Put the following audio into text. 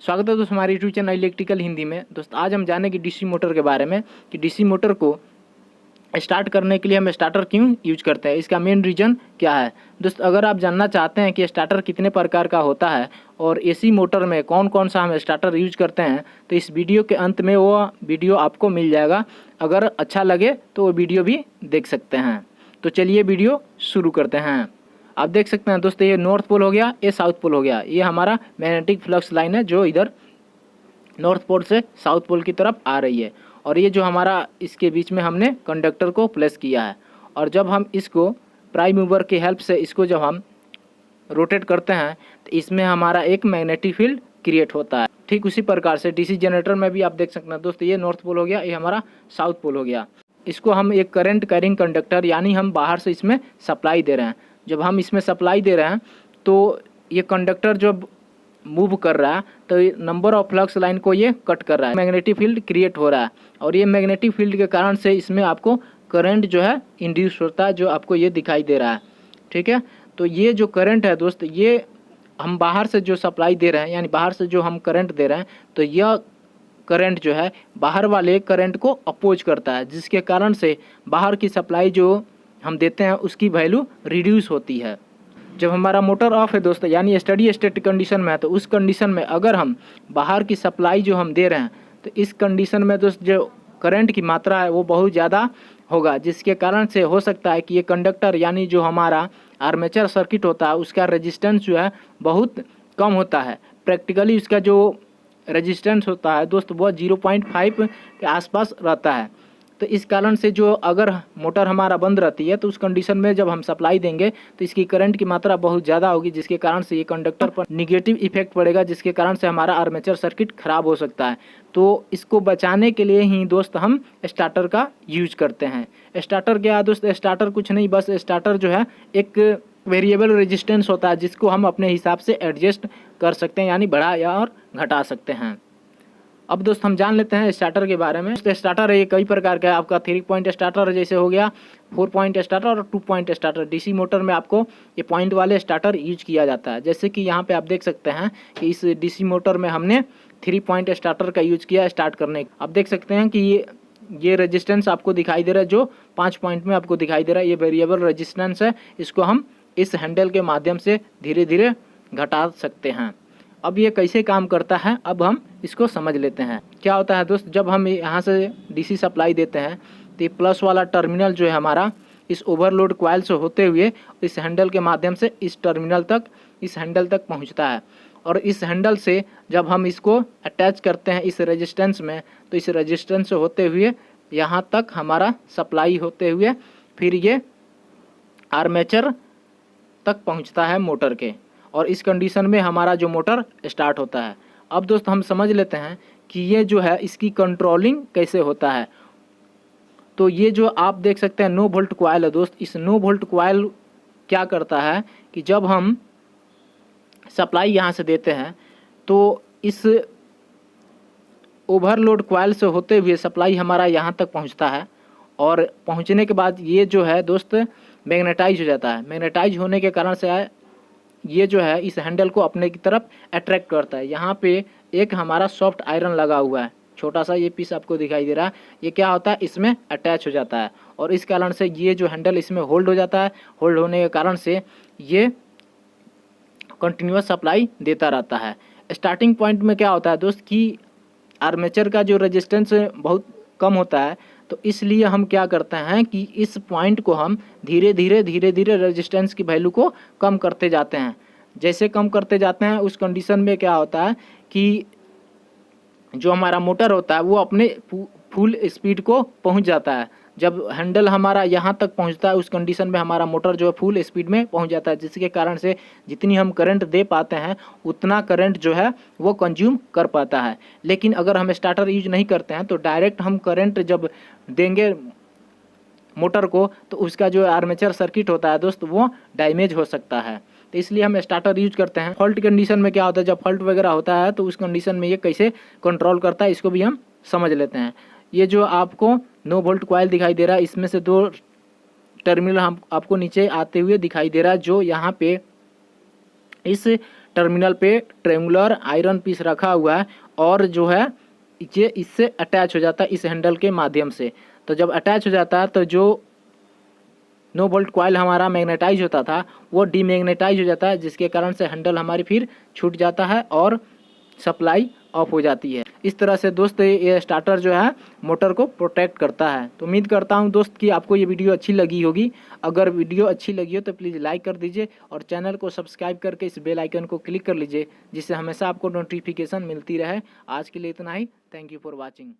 स्वागत है दोस्तों हमारे यूट्यूब चैनल इलेक्ट्रिकल हिंदी में। दोस्त आज हम जानेंगे डीसी मोटर के बारे में कि डीसी मोटर को स्टार्ट करने के लिए हम स्टार्टर क्यों यूज करते हैं, इसका मेन रीज़न क्या है। दोस्त अगर आप जानना चाहते हैं कि स्टार्टर कितने प्रकार का होता है और एसी मोटर में कौन कौन सा हम स्टार्टर यूज करते हैं, तो इस वीडियो के अंत में वो वीडियो आपको मिल जाएगा। अगर अच्छा लगे तो वो वीडियो भी देख सकते हैं। तो चलिए वीडियो शुरू करते हैं। आप देख सकते हैं दोस्तों, ये नॉर्थ पोल हो गया, ये साउथ पोल हो गया। ये हमारा मैग्नेटिक फ्लक्स लाइन है जो इधर नॉर्थ पोल से साउथ पोल की तरफ आ रही है। और ये जो हमारा इसके बीच में हमने कंडक्टर को प्लेस किया है। और जब हम इसको प्राइम मूवर की हेल्प से इसको जब हम रोटेट करते हैं तो इसमें हमारा एक मैग्नेटिक फील्ड क्रिएट होता है। ठीक उसी प्रकार से डीसी जनरेटर में भी आप देख सकते हैं दोस्तों, ये नॉर्थ पोल हो गया, ये हमारा साउथ पोल हो गया। इसको हम एक करंट कैरिंग कंडक्टर यानी हम बाहर से इसमें सप्लाई दे रहे हैं। जब हम इसमें सप्लाई दे रहे हैं तो ये कंडक्टर जब मूव कर रहा है तो नंबर ऑफ फ्लक्स लाइन को ये कट कर रहा है, मैग्नेटिक फील्ड क्रिएट हो रहा है। और ये मैग्नेटिक फील्ड के कारण से इसमें आपको करंट जो है इंड्यूस होता है, जो आपको ये दिखाई दे रहा है। ठीक है, तो ये जो करंट है दोस्त, ये हम बाहर से जो सप्लाई दे रहे हैं यानी बाहर से जो हम करंट दे रहे हैं, तो यह करंट जो है बाहर वाले करंट को अपोज करता है, जिसके कारण से बाहर की सप्लाई जो हम देते हैं उसकी वैल्यू रिड्यूस होती है। जब हमारा मोटर ऑफ है दोस्तों यानी स्टडी स्टेट कंडीशन में है, तो उस कंडीशन में अगर हम बाहर की सप्लाई जो हम दे रहे हैं तो इस कंडीशन में दोस्त जो करंट की मात्रा है वो बहुत ज़्यादा होगा, जिसके कारण से हो सकता है कि ये कंडक्टर यानी जो हमारा आर्मेचर सर्किट होता है उसका रेजिस्टेंस जो है बहुत कम होता है। प्रैक्टिकली उसका जो रेजिस्टेंस होता है दोस्त वो 0.5 के आसपास रहता है। तो इस कारण से जो अगर मोटर हमारा बंद रहती है तो उस कंडीशन में जब हम सप्लाई देंगे तो इसकी करंट की मात्रा बहुत ज़्यादा होगी, जिसके कारण से ये कंडक्टर पर निगेटिव इफेक्ट पड़ेगा, जिसके कारण से हमारा आर्मेचर सर्किट खराब हो सकता है। तो इसको बचाने के लिए ही दोस्त हम स्टार्टर का यूज करते हैं। स्टार्टर क्या है दोस्त? स्टार्टर कुछ नहीं, बस स्टार्टर जो है एक वेरिएबल रेजिस्टेंस होता है जिसको हम अपने हिसाब से एडजस्ट कर सकते हैं, यानी बढ़ा या और घटा सकते हैं। अब दोस्त हम जान लेते हैं स्टार्टर के बारे में। स्टार्टर है ये कई प्रकार का है। आपका 3 पॉइंट स्टार्टर जैसे हो गया, 4 पॉइंट स्टार्टर और 2 पॉइंट स्टार्टर। डीसी मोटर में आपको ये पॉइंट वाले स्टार्टर यूज किया जाता है। जैसे कि यहाँ पे आप देख सकते हैं कि इस डीसी मोटर में हमने 3 पॉइंट स्टार्टर का यूज किया स्टार्ट करने। आप देख सकते हैं कि ये रेजिस्टेंस आपको दिखाई दे रहा है, जो 5 पॉइंट में आपको दिखाई दे रहा है, ये वेरिएबल रेजिस्टेंस है। इसको हम इस हैंडल के माध्यम से धीरे धीरे घटा सकते हैं। अब ये कैसे काम करता है अब हम इसको समझ लेते हैं। क्या होता है दोस्त, जब हम यहाँ से डीसी सप्लाई देते हैं तो ये प्लस वाला टर्मिनल जो है हमारा इस ओवरलोड कॉइल से होते हुए इस हैंडल के माध्यम से इस हैंडल तक पहुँचता है। और इस हैंडल से जब हम इसको अटैच करते हैं इस रेजिस्टेंस में, तो इस रेजिस्टेंस से होते हुए यहाँ तक हमारा सप्लाई होते हुए फिर ये आर्मेचर तक पहुँचता है मोटर के। और इस कंडीशन में हमारा जो मोटर स्टार्ट होता है। अब दोस्त हम समझ लेते हैं कि ये जो है इसकी कंट्रोलिंग कैसे होता है। तो ये जो आप देख सकते हैं 9 वोल्ट कॉइल है दोस्त, इस 9 वोल्ट कॉइल क्या करता है कि जब हम सप्लाई यहाँ से देते हैं तो इस ओवरलोड कॉइल से होते हुए सप्लाई हमारा यहाँ तक पहुँचता है। और पहुँचने के बाद ये जो है दोस्त मैग्नेटाइज हो जाता है। मैग्नेटाइज होने के कारण से ये जो है इस हैंडल को अपने की तरफ अट्रैक्ट करता है। यहाँ पे एक हमारा सॉफ्ट आयरन लगा हुआ है, छोटा सा ये पीस आपको दिखाई दे रहा है। ये क्या होता है, इसमें अटैच हो जाता है और इस कारण से ये जो हैंडल इसमें होल्ड हो जाता है। होल्ड होने के कारण से ये कंटिन्यूअस सप्लाई देता रहता है। स्टार्टिंग पॉइंट में क्या होता है दोस्त कि आर्मेचर का जो रेजिस्टेंस बहुत कम होता है, तो इसलिए हम क्या करते हैं कि इस पॉइंट को हम धीरे धीरे रेजिस्टेंस की वैल्यू को कम करते जाते हैं। जैसे कम करते जाते हैं उस कंडीशन में क्या होता है कि जो हमारा मोटर होता है वो अपने फुल स्पीड को पहुंच जाता है। जब हैंडल हमारा यहाँ तक पहुंचता है उस कंडीशन में हमारा मोटर जो है फुल स्पीड में पहुंच जाता है, जिसके कारण से जितनी हम करंट दे पाते हैं उतना करंट जो है वो कंज्यूम कर पाता है। लेकिन अगर हम स्टार्टर यूज नहीं करते हैं तो डायरेक्ट हम करंट जब देंगे मोटर को तो उसका जो आर्मेचर सर्किट होता है दोस्त वो डैमेज हो सकता है। तो इसलिए हम स्टार्टर यूज करते हैं। फॉल्ट कंडीशन में क्या होता है, जब फॉल्ट वगैरह होता है तो उस कंडीशन में ये कैसे कंट्रोल करता है इसको भी हम समझ लेते हैं। ये जो आपको 9 वोल्ट कॉइल दिखाई दे रहा है, इसमें से 2 टर्मिनल हम आपको नीचे आते हुए दिखाई दे रहा है, जो यहाँ पे इस टर्मिनल पे ट्रेंगुलर आयरन पीस रखा हुआ है और जो है ये इससे अटैच हो जाता है इस हैंडल के माध्यम से। तो जब अटैच हो जाता है तो जो 9 वोल्ट कॉइल हमारा मैग्नेटाइज होता था वो डीमैग्नेटाइज हो जाता है, जिसके कारण से हैंडल हमारी फिर छूट जाता है और सप्लाई ऑफ हो जाती है। इस तरह से दोस्त ये स्टार्टर जो है मोटर को प्रोटेक्ट करता है। तो उम्मीद करता हूँ दोस्त कि आपको ये वीडियो अच्छी लगी होगी। अगर वीडियो अच्छी लगी हो तो प्लीज़ लाइक कर दीजिए और चैनल को सब्सक्राइब करके इस बेल आइकन को क्लिक कर लीजिए, जिससे हमेशा आपको नोटिफिकेशन मिलती रहे। आज के लिए इतना ही। Thank you for watching.